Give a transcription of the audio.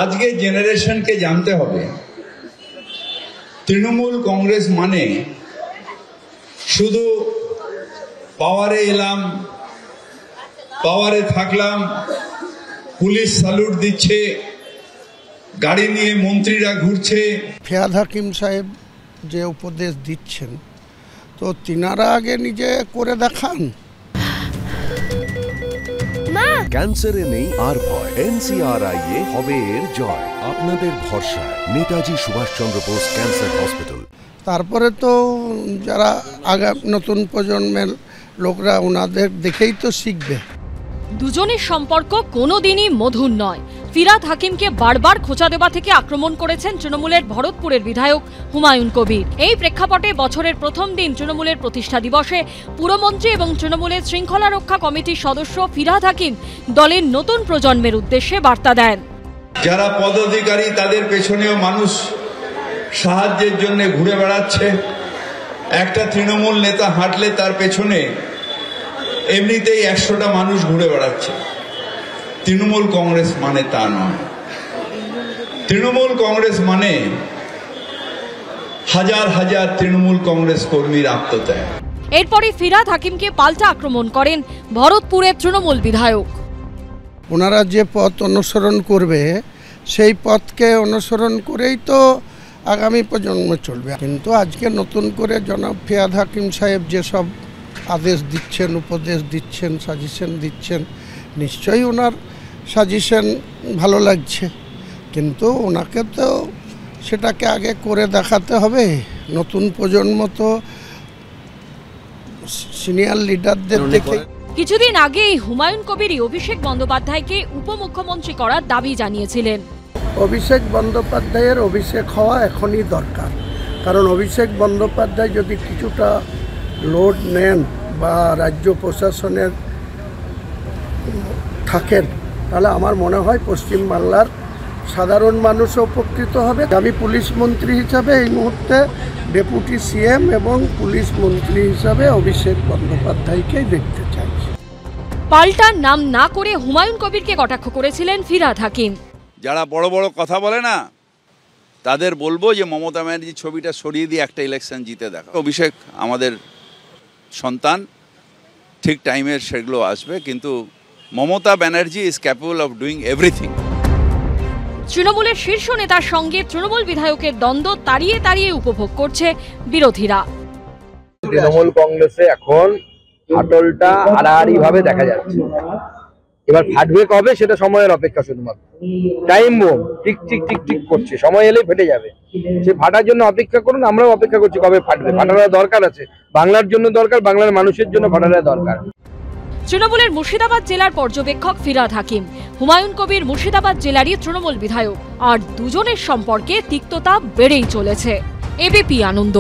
আজকে জেনারেশনকে জানতে হবে তৃণমূল কংগ্রেস মানে শুধু পাওয়ারে এলাম, পাওয়ারে থাকলাম, পুলিশ স্যালুট দিচ্ছে, গাড়ি নিয়ে মন্ত্রীরা ঘুরছে। ফিরহাদ হাকিম সাহেব যে উপদেশ দিচ্ছেন, তো তিনারা আগে নিজে করে দেখান। ক্যান্সারে নেই আর ভয়, NCRI হবে এর জয়। আপনাদের ভরসা নেতাজি সুভাষচন্দ্র বোস ক্যান্সার হসপিটাল। তারপরে তো যারা আগামী নতুন প্রজন্মের লোকরা ওনাদের দেখেই তো শিখবে। দুজনের সম্পর্ক কোনোদিনই মধুর নয়। ফিরহাদ হাকিমকে বারবার খোঁচা দেওয়া থেকে আক্রমণ করেছেন তৃণমূলের ভরতপুরের বিধায়ক হুমায়ুন কবির। এই প্রেক্ষাপটে বছরের প্রথম দিন তৃণমূলের প্রতিষ্ঠা দিবসে পুরমন্ত্রী এবং তৃণমূলের শৃঙ্খলা রক্ষা কমিটির সদস্য ফিরহাদ হাকিম দলের নতুন প্রজন্মের উদ্দেশ্যে বার্তা দেন। যারা পদাধিকারী তাদের পেছনেও মানুষ সাহায্যের জন্য ঘুরে বেড়াচ্ছে। একটা তৃণমূল নেতা হাঁটলে তার পেছনে এমনিতেই 100টা মানুষ ঘুরে বেড়াচ্ছে। তৃণমূল কংগ্রেস মানে তা নয়। তৃণমূল কংগ্রেস মানে হাজার হাজার তৃণমূল কংগ্রেস কর্মীর আত্মত্যাগ। এরপরে ফিরহাদ হাকিমকে পাল্টা আক্রমণ করেন ভরতপুরের তৃণমূল বিধায়ক। ওনারা যে পথ অনুসরণ করবে সেই পথকে অনুসরণ করেই তো আগামী প্রজন্ম চলবে। কিন্তু আজকে নতুন করে জনাব ফিরহাদ হাকিম সাহেব যেসব আদেশ দিচ্ছেন, উপদেশ দিচ্ছেন, সাজেশন দিচ্ছেন, নিশ্চয়ই ওনার সাজেশন ভালো লাগছে, কিন্তু ওনাকে তো সেটাকে আগে করে দেখাতে হবে। নতুন প্রজন্ম তো সিনিয়র লিডারদের দেখে। কিছুদিন আগেই হুমায়ুন কবির অভিষেক বন্দ্যোপাধ্যায়কে উপমুখ্যমন্ত্রী করার দাবি জানিয়েছিলেন। অভিষেক বন্দ্যোপাধ্যায়ের অভিষেক হওয়া এখনই দরকার, কারণ অভিষেক বন্দ্যোপাধ্যায় যদি কিছুটা লোড নেন বা রাজ্য প্রশাসনের থাকেন, তাহলে আমার মনে হয় পশ্চিমবাংলার সাধারণ মানুষও উপকৃত হবে। আমি পুলিশ মন্ত্রী হিসাবে এই মুহূর্তে ডেপুটি CM এবং পুলিশ মন্ত্রী হিসাবে অভিষেক বন্দ্যোপাধ্যায়কেই দেখতে চাইছি। পাল্টার নাম না করে হুমায়ুন কবিরকে কটাক্ষ করেছিলেন ফিরহাদ হাকিম। যারা বড় বড় কথা বলে না, তাদের বলবো যে মমতা ব্যানার্জি ছবিটা সরিয়ে দিয়ে একটা ইলেকশন জিতে দেখা। অভিষেক আমাদের সন্তান, ঠিক টাইমে সেগুলো আসবে, কিন্তু Mamata Banerjee is capable of doing everything. তৃণমূলের শীর্ষ নেতার সঙ্গে তৃণমূল বিধায়কের দ্বন্দ্ব তাড়িয়ে তাড়িয়ে উপভোগ করছে বিরোধীরা। তৃণমূল কংগ্রেসে এখন ফাটলটা হারাহারি ভাবে দেখা যাচ্ছে। এবার ফাটবে কবে সেটা সময়ের অপেক্ষা, শুধুমাত্র time bomb tick tick tick tick করছে, সময় এলেই ফেটে যাবে। সে ফাটার জন্য অপেক্ষা করুন, আমরাও অপেক্ষা করছি কবে ফাটবে। ফাটার দরকার আছে, বাংলার জন্য দরকার, বাংলার মানুষের জন্য ফাটার দরকার। তৃণমূলের মুর্শিদাবাদ জেলার পর্যবেক্ষক ফিরহাদ হাকিম, হুমায়ুন কবির মুর্শিদাবাদ জেলারই তৃণমূল বিধায়ক, আর দুজনের সম্পর্কে তিক্ততা বেড়েই চলেছে। ABP আনন্দ।